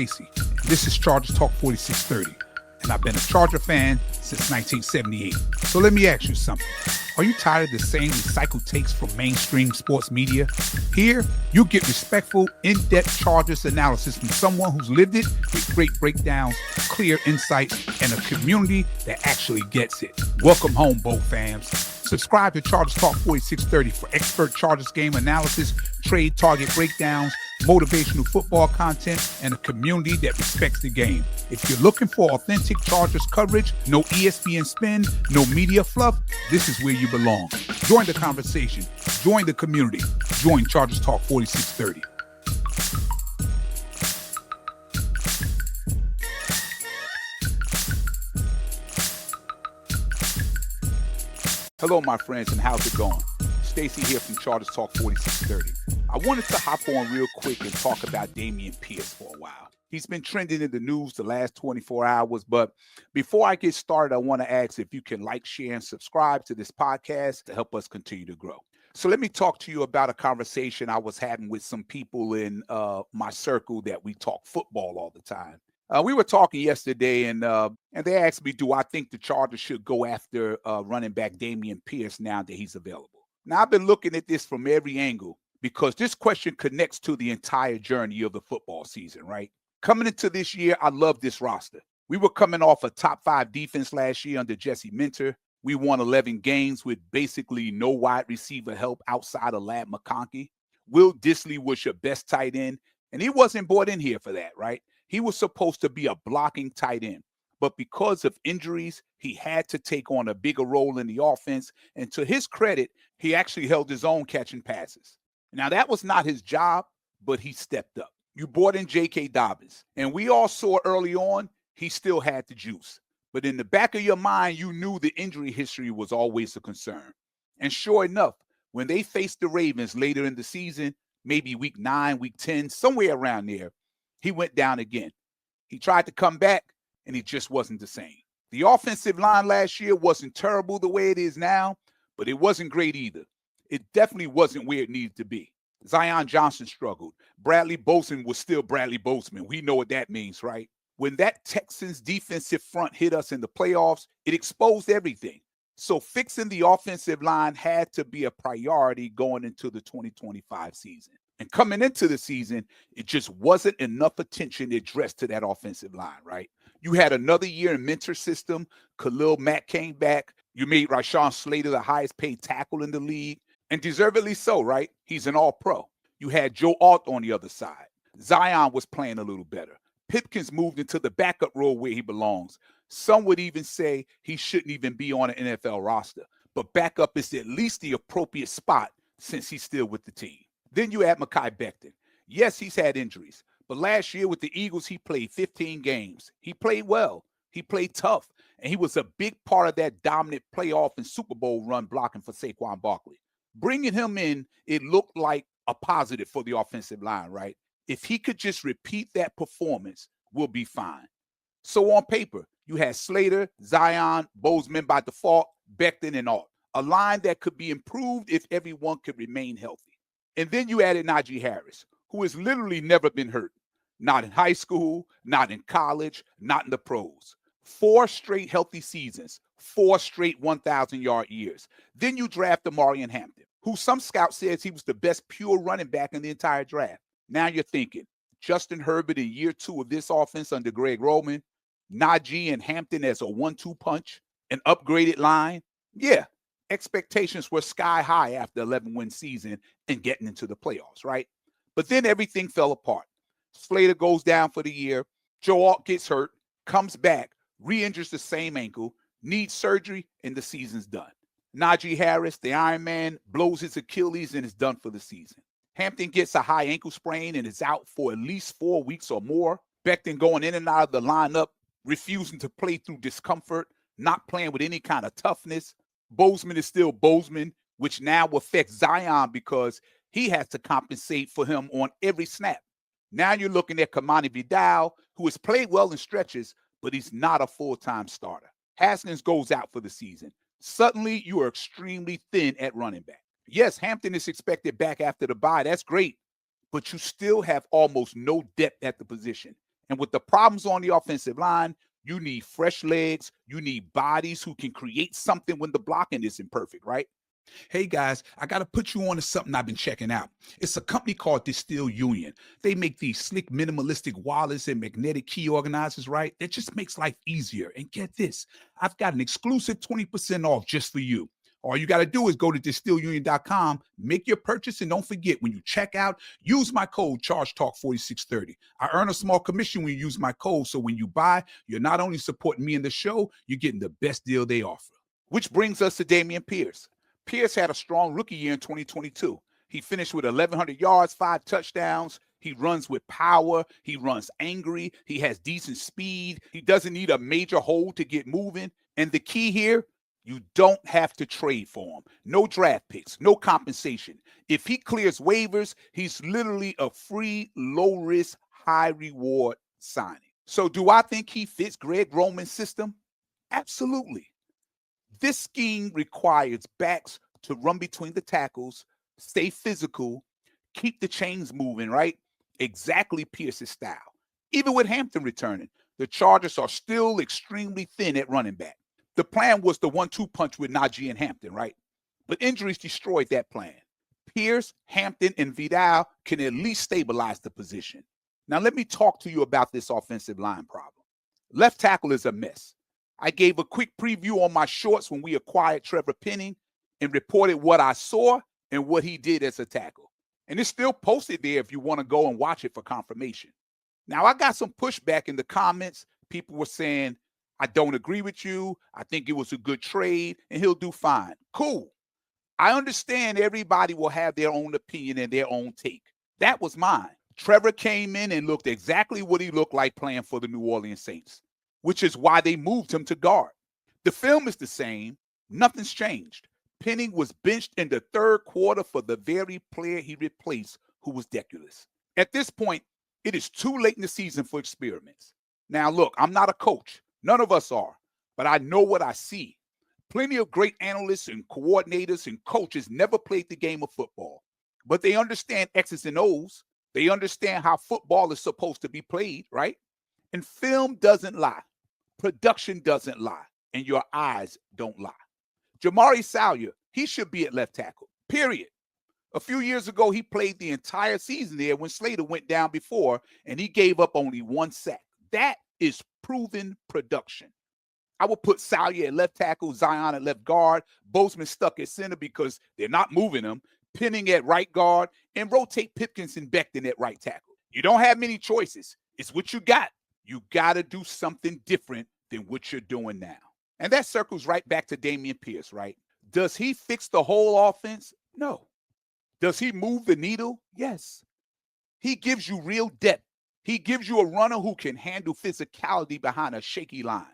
Stacy. This is Chargers Talk 4630, and I've been a Charger fan since 1978. So let me ask you something. Are you tired of the same recycled takes from mainstream sports media? Here, you get respectful, in-depth Chargers analysis from someone who's lived it with great breakdowns, clear insight, and a community that actually gets it. Welcome home, Boat fans. Subscribe to Chargers Talk 4630 for expert Chargers game analysis, trade target breakdowns, motivational football content, and a community that respects the game. If you're looking for authentic Chargers coverage, no ESPN spin, no media fluff, this is where you belong. Join the conversation. Join the community. Join Chargers Talk 4630. Hello, my friends, and how's it going? Stacy here from Chargers Talk 4630. I wanted to hop on real quick and talk about Dameon Pierce for a while. He's been trending in the news the last 24 hours, but before I get started, I want to ask if you can like, share, and subscribe to this podcast to help us continue to grow. So let me talk to you about a conversation I was having with some people in my circle that we talk football all the time. We were talking yesterday, and they asked me, do I think the Chargers should go after running back Dameon Pierce now that he's available? Now, I've been looking at this from every angle because this question connects to the entire journey of the football season, right? Coming into this year, I love this roster. We were coming off a top 5 defense last year under Jesse Minter. We won 11 games with basically no wide receiver help outside of Lad McConkey. Will Dissly was your best tight end, and he wasn't brought in here for that, right? He was supposed to be a blocking tight end, but because of injuries, he had to take on a bigger role in the offense. And to his credit, he actually held his own catching passes. Now, that was not his job, but he stepped up. You brought in J.K. Dobbins, and we all saw early on he still had the juice. But in the back of your mind, you knew the injury history was always a concern. And sure enough, when they faced the Ravens later in the season, maybe week 9, week 10, somewhere around there, he went down again. He tried to come back, and he just wasn't the same. The offensive line last year wasn't terrible the way it is now, but it wasn't great either. It definitely wasn't where it needed to be. Zion Johnson struggled. Bradley Bozeman was still Bradley Bozeman. We know what that means, right? When that Texans defensive front hit us in the playoffs, it exposed everything. So fixing the offensive line had to be a priority going into the 2025 season. And coming into the season, it just wasn't enough attention addressed to that offensive line, right? You had another year in mentor system. Khalil Mack came back. You made Rashawn Slater the highest paid tackle in the league, and deservedly so, right? He's an all-pro. You had Joe Alt on the other side. Zion was playing a little better. Pipkins moved into the backup role where he belongs. Some would even say he shouldn't even be on an NFL roster, but backup is at least the appropriate spot since he's still with the team. Then you add Mekhi Becton. Yes, he's had injuries, but last year with the Eagles, he played 15 games. He played well. He played tough, and he was a big part of that dominant playoff and Super Bowl run blocking for Saquon Barkley. Bringing him in, it looked like a positive for the offensive line, right? If he could just repeat that performance, we'll be fine. So on paper, you had Slater, Zion, Bozeman by default, Becton, and Alt. A line that could be improved if everyone could remain healthy. And then you added Najee Harris, who has literally never been hurt. Not in high school, not in college, not in the pros. 4 straight healthy seasons, 4 straight 1,000-yard years. Then you draft Amarian Hampton, who some scout says he was the best pure running back in the entire draft. Now you're thinking, Justin Herbert in year 2 of this offense under Greg Roman, Najee and Hampton as a 1-2 punch, an upgraded line. Yeah, expectations were sky high after 11-win season and getting into the playoffs, right? But then everything fell apart. Slater goes down for the year. Joe Alt gets hurt, comes back, re-injures the same ankle, needs surgery, and the season's done. Najee Harris, the Iron Man, blows his Achilles and is done for the season. Hampton gets a high ankle sprain and is out for at least 4 weeks or more. Becton going in and out of the lineup, refusing to play through discomfort, not playing with any kind of toughness. Bozeman is still Bozeman, which now affects Zion because he has to compensate for him on every snap. Now you're looking at Kamani Vidal, who has played well in stretches, but he's not a full-time starter. Haskins goes out for the season. Suddenly, you are extremely thin at running back. Yes, Hampton is expected back after the bye. That's great, but you still have almost no depth at the position. And with the problems on the offensive line, you need fresh legs. You need bodies who can create something when the blocking isn't perfect, right? Hey guys, I got to put you on to something I've been checking out. It's a company called Distill Union. They make these slick minimalistic wallets and magnetic key organizers, right? That just makes life easier. And get this, I've got an exclusive 20% off just for you. All you got to do is go to distillunion.com, make your purchase, and don't forget, when you check out, use my code ChargeTalk4630. I earn a small commission when you use my code, so when you buy, you're not only supporting me and the show, you're getting the best deal they offer. Which brings us to Dameon Pierce. Pierce had a strong rookie year in 2022. He finished with 1,100 yards, 5 touchdowns. He runs with power. He runs angry. He has decent speed. He doesn't need a major hole to get moving. And the key here, you don't have to trade for him. No draft picks, no compensation. If he clears waivers, he's literally a free, low-risk, high-reward signing. So do I think he fits Greg Roman's system? Absolutely. This scheme requires backs to run between the tackles, stay physical, keep the chains moving, right? Exactly Pierce's style. Even with Hampton returning, the Chargers are still extremely thin at running back. The plan was the 1-2 punch with Najee and Hampton, right? But injuries destroyed that plan. Pierce, Hampton, and Vidal can at least stabilize the position. Now let me talk to you about this offensive line problem. Left tackle is a mess. I gave a quick preview on my shorts when we acquired Trevor Penning and reported what I saw and what he did as a tackle. And it's still posted there if you want to go and watch it for confirmation. Now, I got some pushback in the comments. People were saying, I don't agree with you. I think it was a good trade and he'll do fine. Cool. I understand everybody will have their own opinion and their own take. That was mine. Trevor came in and looked exactly what he looked like playing for the New Orleans Saints, which is why they moved him to guard. The film is the same. Nothing's changed. Penning was benched in the third quarter for the very player he replaced, who was deculous. At this point, it is too late in the season for experiments. Now, look, I'm not a coach. None of us are. But I know what I see. Plenty of great analysts and coordinators and coaches never played the game of football. But they understand X's and O's. They understand how football is supposed to be played, right? And film doesn't lie. Production doesn't lie. And your eyes don't lie. Jamari Salyer, he should be at left tackle, period. A few years ago, he played the entire season there when Slater went down before, and he gave up only 1 sack. That is proven production. I would put Salyer at left tackle, Zion at left guard, Bozeman stuck at center because they're not moving him, Penning at right guard, and rotate Pipkins and Becton at right tackle. You don't have many choices. It's what you got. You got to do something different than what you're doing now. And that circles right back to Dameon Pierce, right? Does he fix the whole offense? No. Does he move the needle? Yes. He gives you real depth. He gives you a runner who can handle physicality behind a shaky line.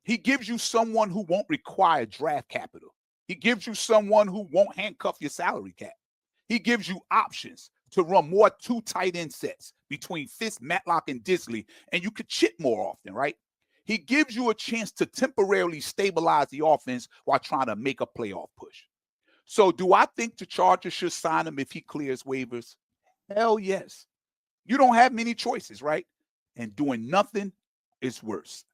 He gives you someone who won't require draft capital. He gives you someone who won't handcuff your salary cap. He gives you options to run more 2 tight end sets between Fitz, Matlock, and Disley, and you could chip more often, right? He gives you a chance to temporarily stabilize the offense while trying to make a playoff push. So do I think the Chargers should sign him if he clears waivers? Hell yes. You don't have many choices, right? And doing nothing is worse.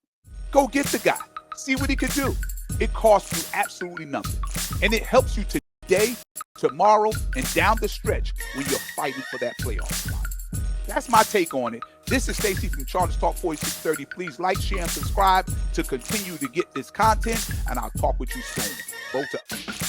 Go get the guy. See what he could do. It costs you absolutely nothing. And it helps you today, tomorrow, and down the stretch when you're fighting for that playoff spot. That's my take on it. This is Stacy from Chargers Talk 4630. Please like, share, and subscribe to continue to get this content, and I'll talk with you soon. Vote up.